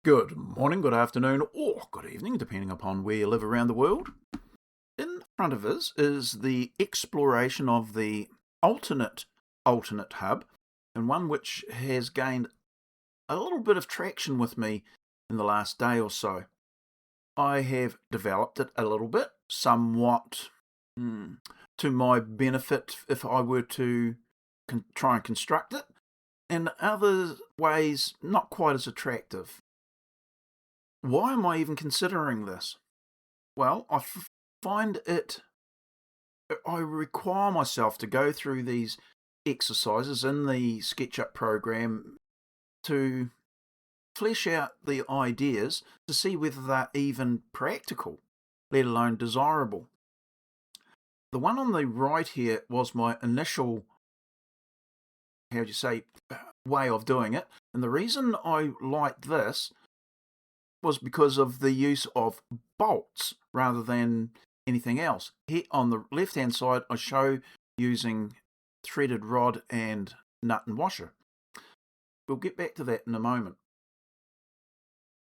Good morning, good afternoon, or good evening, depending upon where you live around the world. In front of us is the exploration of the alternate hub, and one which has gained a little bit of traction with me in the last day or so. I have developed it a little bit, somewhat to my benefit if I were to try and construct it, and other ways not quite as attractive. Why am I even considering this? Well, I require myself to go through these exercises in the SketchUp program to flesh out the ideas to see whether they're even practical, let alone desirable. The one on the right here was my initial, way of doing it. And the reason I liked this was because of the use of bolts rather than anything else. Here on the left-hand side, I show using threaded rod and nut and washer. We'll get back to that in a moment.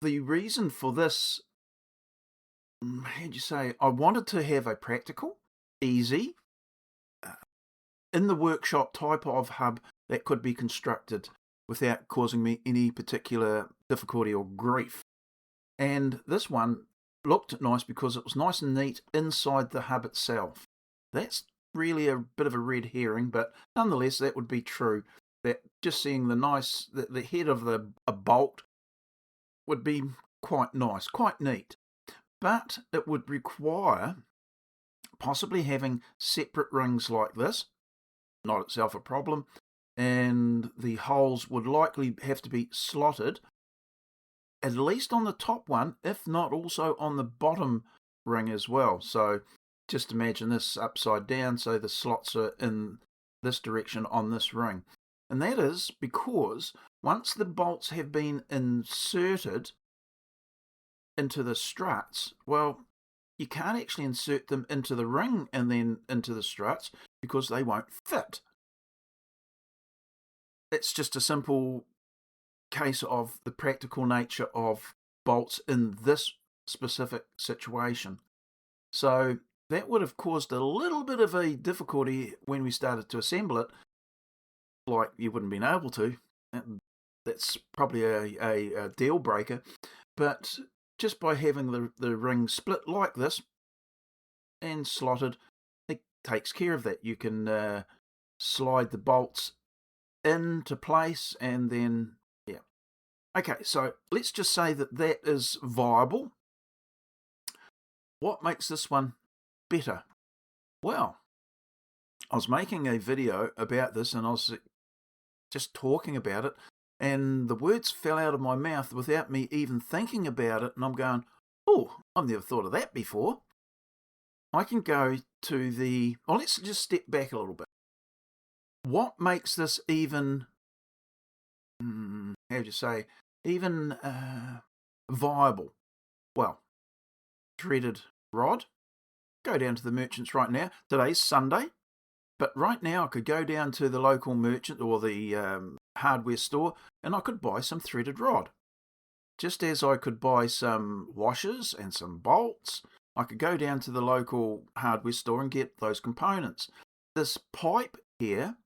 The reason for this, I wanted to have a practical, easy, in the workshop type of hub that could be constructed without causing me any particular difficulty or grief. And this one looked nice because it was nice and neat inside the hub itself. That's really a bit of a red herring, but nonetheless that would be true. That just seeing the head of a bolt would be quite nice, quite neat. But it would require possibly having separate rings like this, not itself a problem, and the holes would likely have to be slotted at least on the top one, if not also on the bottom ring as well. So just imagine this upside down, so the slots are in this direction on this ring. And that is because once the bolts have been inserted into the struts, well, you can't actually insert them into the ring and then into the struts because they won't fit. It's just a simple case of the practical nature of bolts in this specific situation. So that would have caused a little bit of a difficulty when we started to assemble it, like you wouldn't have been able to. That's probably a deal breaker. But just by having the ring split like this and slotted, it takes care of that. You can slide the bolts into place and then okay, so let's just say that is viable. What makes this one better? Well, I was making a video about this and I was just talking about it, and the words fell out of my mouth without me even thinking about it, and I'm going, oh, I've never thought of that before. I can go to let's just step back a little bit. What makes this even, viable? Well, threaded rod. Go down to the merchants right now. Today's Sunday, but right now I could go down to the local merchant or the hardware store and I could buy some threaded rod. Just as I could buy some washers and some bolts, I could go down to the local hardware store and get those components. This pipe here,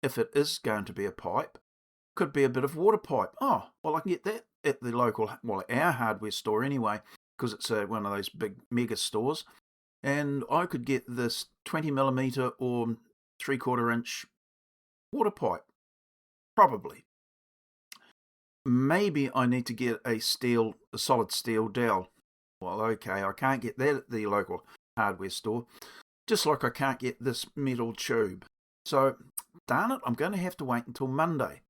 if it is going to be a pipe, could be a bit of water pipe. Oh, well, I can get that at the local, our hardware store anyway, because it's one of those big mega stores. And I could get this 20mm or 3/4 inch water pipe. Probably. Maybe I need to get a solid steel dowel. Well, okay, I can't get that at the local hardware store, just like I can't get this metal tube. So, darn it, I'm going to have to wait until Monday.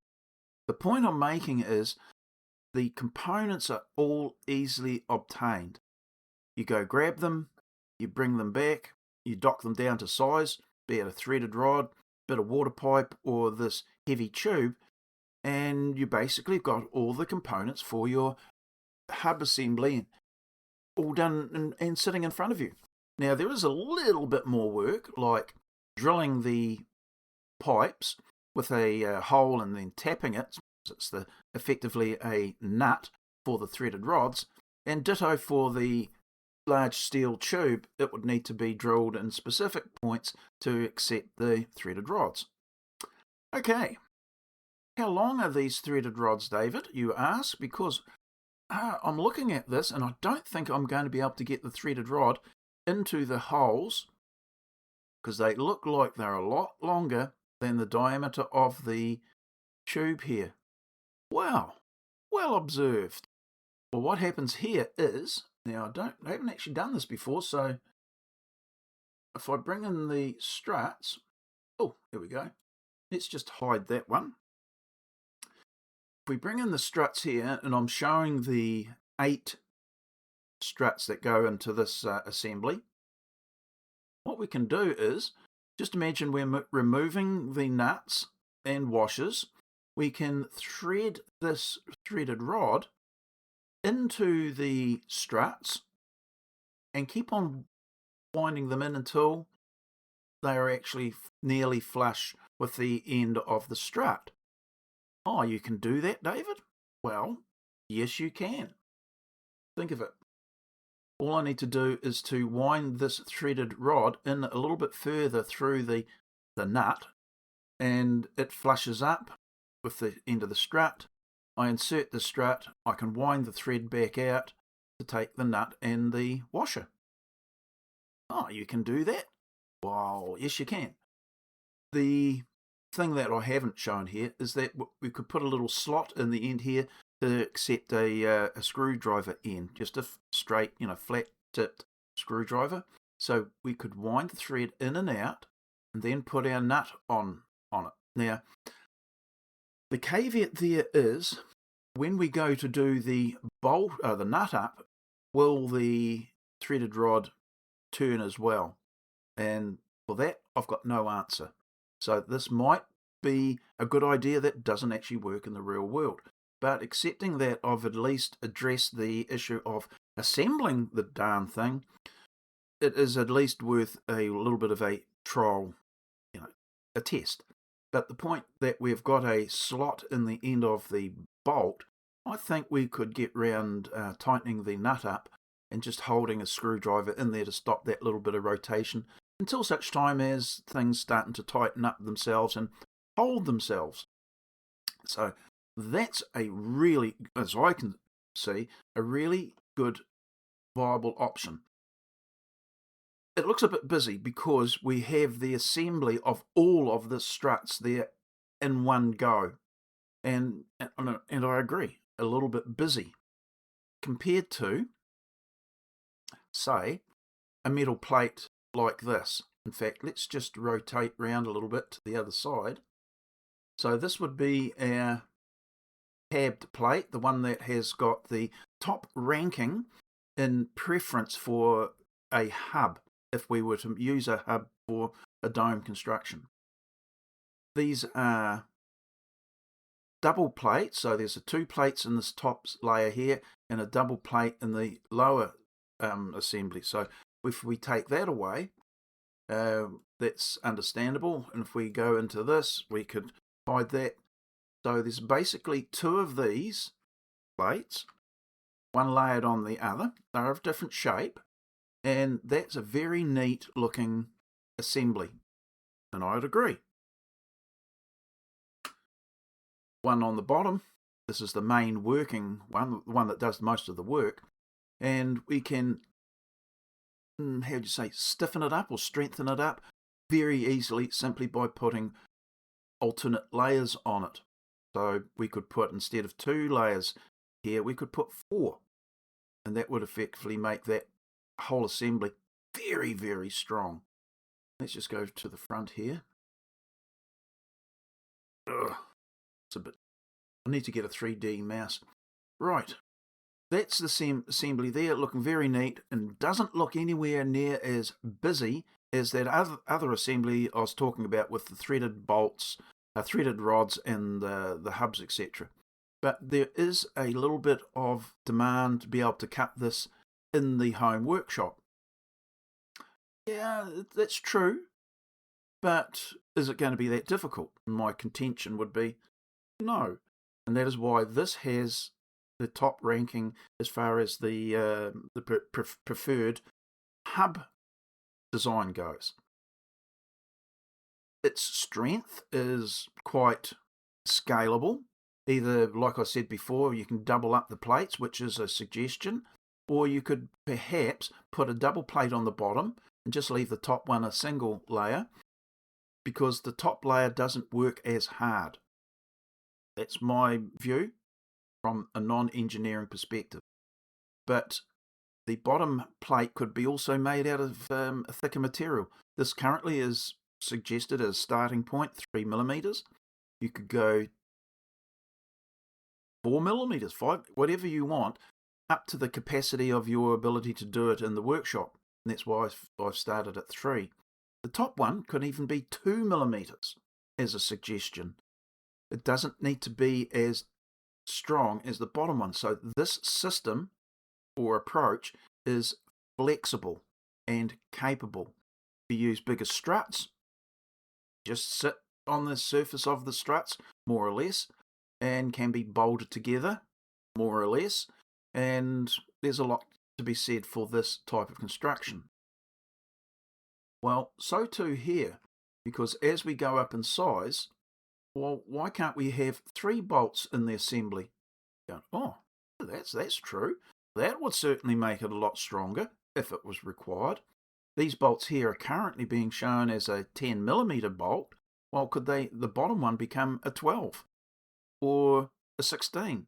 The point I'm making is the components are all easily obtained. You go grab them, you bring them back, you dock them down to size, be it a threaded rod, bit of water pipe, or this heavy tube, and you basically got all the components for your hub assembly all done and sitting in front of you. Now, there is a little bit more work, like drilling the pipes with a hole and then tapping it. It's effectively a nut for the threaded rods, and ditto for the large steel tube. It would need to be drilled in specific points to accept the threaded rods. Okay, how long are these threaded rods, David, you ask? Because I'm looking at this and I don't think I'm going to be able to get the threaded rod into the holes, because they look like they're a lot longer than the diameter of the tube here. Wow, well observed. Well, what happens here is, now I haven't actually done this before, so if I bring in the struts, oh, there we go. Let's just hide that one. If we bring in the struts here, and I'm showing the 8 struts that go into this assembly, what we can do is, just imagine we're removing the nuts and washers. We can thread this threaded rod into the struts and keep on winding them in until they are actually nearly flush with the end of the strut. Oh, you can do that, David? Well, yes, you can. Think of it. All I need to do is to wind this threaded rod in a little bit further through the nut, and it flushes up with the end of the strut. I insert the strut, I can wind the thread back out to take the nut and the washer. Oh, you can do that? Wow, yes you can. The thing that I haven't shown here is that we could put a little slot in the end here to accept a screwdriver end, just a straight, flat-tipped screwdriver. So we could wind the thread in and out and then put our nut on it. Now, the caveat there is, when we go to do the nut up, will the threaded rod turn as well? And for that, I've got no answer. So this might be a good idea that doesn't actually work in the real world. But accepting that I've at least addressed the issue of assembling the darn thing, it is at least worth a little bit of a trial, a test. But the point that we've got a slot in the end of the bolt, I think we could get round tightening the nut up and just holding a screwdriver in there to stop that little bit of rotation until such time as things starting to tighten up themselves and hold themselves. So that's a really, as I can see, a really good viable option. It looks a bit busy because we have the assembly of all of the struts there in one go. And I agree, a little bit busy compared to, say, a metal plate like this. In fact, let's just rotate round a little bit to the other side. So this would be our tabbed plate, the one that has got the top ranking in preference for a hub, if we were to use a hub for a dome construction. These are double plates, so there's 2 plates in this top layer here and a double plate in the lower assembly. So if we take that away, that's understandable, and if we go into this, we could hide that. So there's basically 2 of these plates, one layered on the other. They're of different shape, and that's a very neat looking assembly, and I would agree. One on the bottom, this is the main working one, the one that does most of the work, and we can, stiffen it up or strengthen it up very easily simply by putting alternate layers on it. So we could put, instead of 2 layers here, we could put 4, and that would effectively make that whole assembly very, very strong. Let's just go to the front here. It's a bit, I need to get a 3D mouse. Right, that's the assembly there, looking very neat, and doesn't look anywhere near as busy as that other assembly I was talking about with the threaded bolts, threaded rods and the hubs, etc. But there is a little bit of demand to be able to cut this in the home workshop. Yeah, that's true, but is it going to be that difficult? My contention would be no, and that is why this has the top ranking as far as the preferred hub design goes. Its strength is quite scalable. Either, like I said before, you can double up the plates, which is a suggestion, or you could perhaps put a double plate on the bottom and just leave the top one a single layer, because the top layer doesn't work as hard. That's my view from a non-engineering perspective. But the bottom plate could be also made out of a thicker material. This currently is suggested as starting point 3mm. You could go 4mm, 5, whatever you want, up to the capacity of your ability to do it in the workshop. And that's why I've started at 3. The top one could even be 2mm as a suggestion. It doesn't need to be as strong as the bottom one. So this system or approach is flexible and capable. You use bigger struts, just sit on the surface of the struts, more or less, and can be bolted together, more or less, and there's a lot to be said for this type of construction. Well, so too here, because as we go up in size, well, why can't we have 3 bolts in the assembly? Oh, that's true. That would certainly make it a lot stronger if it was required. These bolts here are currently being shown as a 10mm bolt. Well, could the bottom one become a 12 or a 16?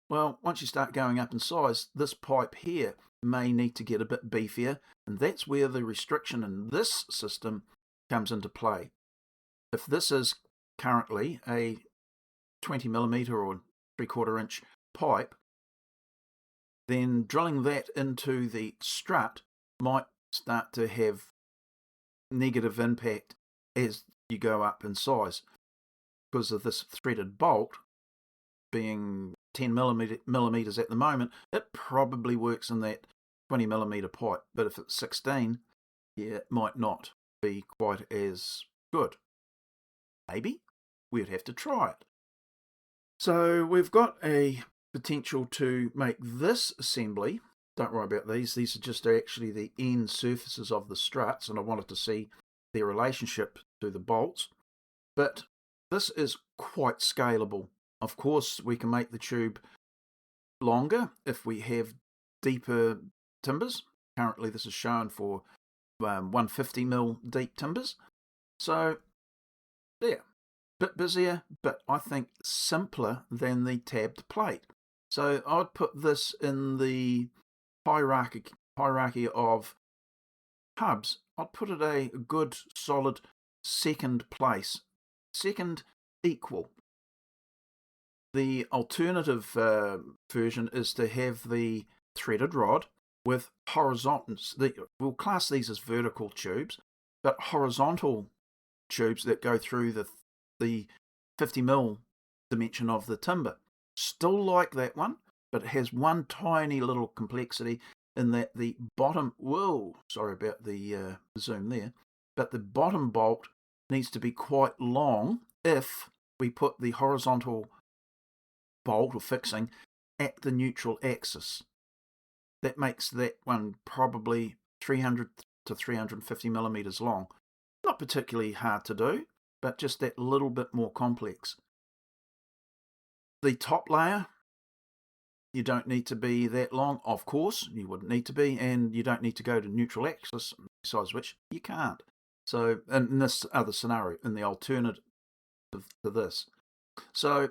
Well, once you start going up in size, this pipe here may need to get a bit beefier, and that's where the restriction in this system comes into play. If this is currently a 20mm or 3/4 inch pipe, then drilling that into the strut might start to have negative impact as you go up in size, because of this threaded bolt being 10mm at the moment. It probably works in that 20mm pipe, but if it's 16, yeah, it might not be quite as good. Maybe we'd have to try it. So we've got a potential to make this assembly. Don't worry about these are just actually the end surfaces of the struts, and I wanted to see their relationship to the bolts. But this is quite scalable. Of course, we can make the tube longer if we have deeper timbers. Currently this is shown for 150mm deep timbers. So yeah, bit busier, but I think simpler than the tabbed plate. So I'd put this in the hierarchy of hubs. I'd put it a good solid second place, second equal. The alternative version is to have the threaded rod with horizontals. We'll class these as vertical tubes, but horizontal tubes that go through the 50mm dimension of the timber. Still like that one, but it has one tiny little complexity in that the bottom, sorry about the zoom there, but the bottom bolt needs to be quite long if we put the horizontal bolt or fixing at the neutral axis. That makes that one probably 300 to 350mm long. Not particularly hard to do, but just that little bit more complex. The top layer, you don't need to be that long. Of course, you wouldn't need to be, and you don't need to go to neutral axis, besides which you can't. So, in this other scenario, in the alternative to this. So,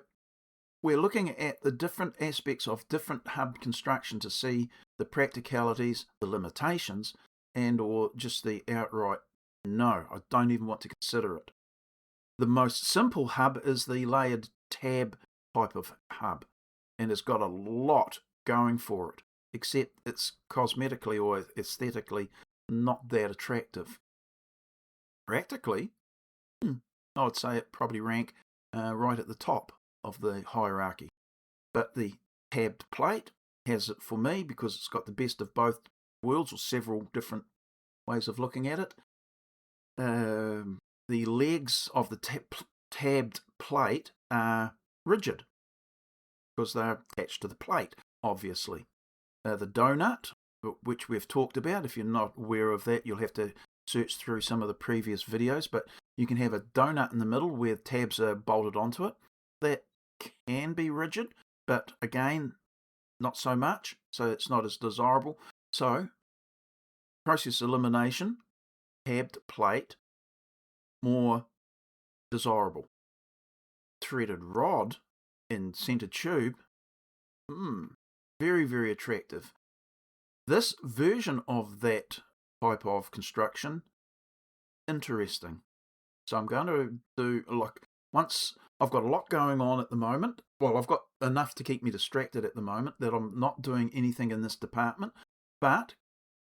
we're looking at the different aspects of different hub construction to see the practicalities, the limitations, and or just the outright, no, I don't even want to consider it. The most simple hub is the layered tab type of hub, and it's got a lot going for it, except it's cosmetically or aesthetically not that attractive. Practically, I would say it probably rank right at the top of the hierarchy. But the tabbed plate has it for me because it's got the best of both worlds, or several different ways of looking at it. The legs of the tabbed plate are rigid, because they're attached to the plate, obviously. The donut, which we've talked about, if you're not aware of that, you'll have to search through some of the previous videos, but you can have a donut in the middle where tabs are bolted onto it. That can be rigid, but again, not so much, so it's not as desirable. So, process elimination, tabbed plate, more desirable. Threaded rod in centre tube, very, very attractive. This version of that type of construction, interesting. So I'm going to do, once I've got a lot going on at the moment, well, I've got enough to keep me distracted at the moment that I'm not doing anything in this department, but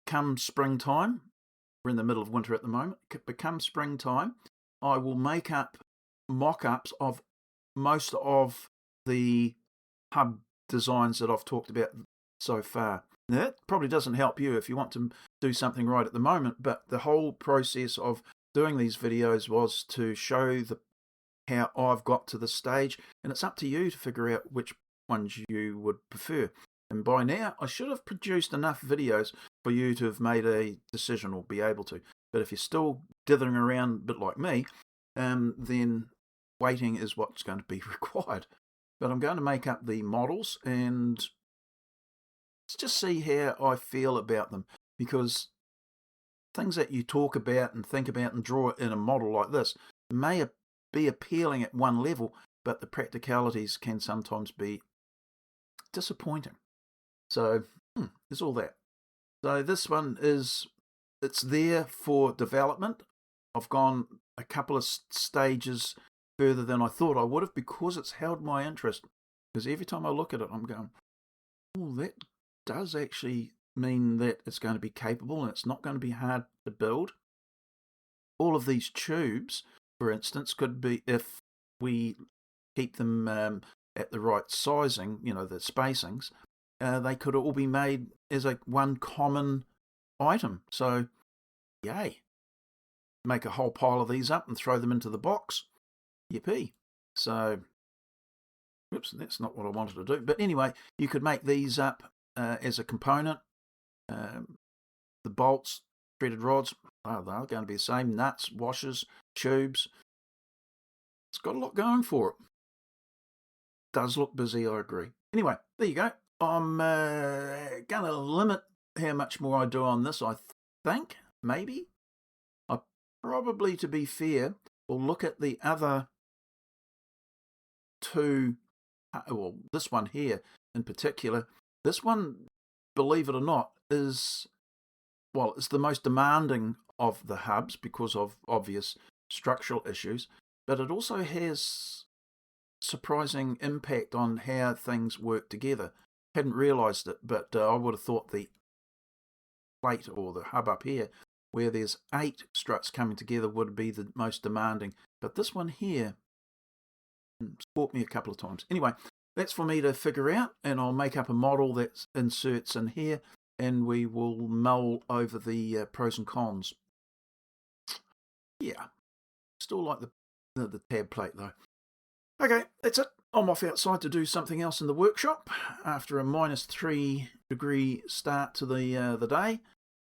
come springtime, we're in the middle of winter at the moment, but come springtime, I will make up mock-ups of most of the hub designs that I've talked about so far. Now, that probably doesn't help you if you want to do something right at the moment, but the whole process of doing these videos was to show how I've got to this stage, and it's up to you to figure out which ones you would prefer. And by now, I should have produced enough videos for you to have made a decision or be able to. But if you're still dithering around a bit like me, then waiting is what's going to be required. But I'm going to make up the models and let's just see how I feel about them, because things that you talk about and think about and draw in a model like this may be appealing at one level, but the practicalities can sometimes be disappointing. So there's all that. So this one it's there for development. I've gone a couple of stages further than I thought I would have because it's held my interest. Because every time I look at it, I'm going, oh, that does actually mean that it's going to be capable and it's not going to be hard to build. All of these tubes, for instance, could be, if we keep them at the right sizing, the spacings, they could all be made as one common item. So, yay. Make a whole pile of these up and throw them into the box. Yippee. So, oops, that's not what I wanted to do. But anyway, you could make these up as a component. The bolts, threaded rods, they're going to be the same. Nuts, washers, tubes. It's got a lot going for it. Does look busy, I agree. Anyway, there you go. I'm going to limit how much more I do on this, I think. Maybe. I probably, to be fair, will look at the other two, well, this one here in particular. This one, believe it or not, it's the most demanding of the hubs because of obvious structural issues, but it also has surprising impact on how things work together. Hadn't realised it, but I would have thought the plate or the hub up here, where there's 8 struts coming together, would be the most demanding. But this one here caught me a couple of times. Anyway, that's for me to figure out, and I'll make up a model that inserts in here, and we will mull over the pros and cons. Yeah, still like the tab plate though. Okay, that's it. I'm off outside to do something else in the workshop after a -3 degree start to the day.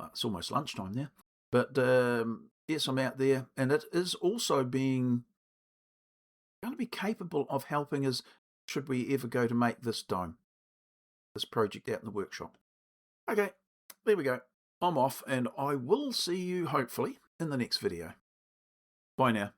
It's almost lunchtime now. But yes, I'm out there, and it is also going to be capable of helping us should we ever go to make this dome, this project out in the workshop. Okay, there we go. I'm off, and I will see you hopefully in the next video. Bye now.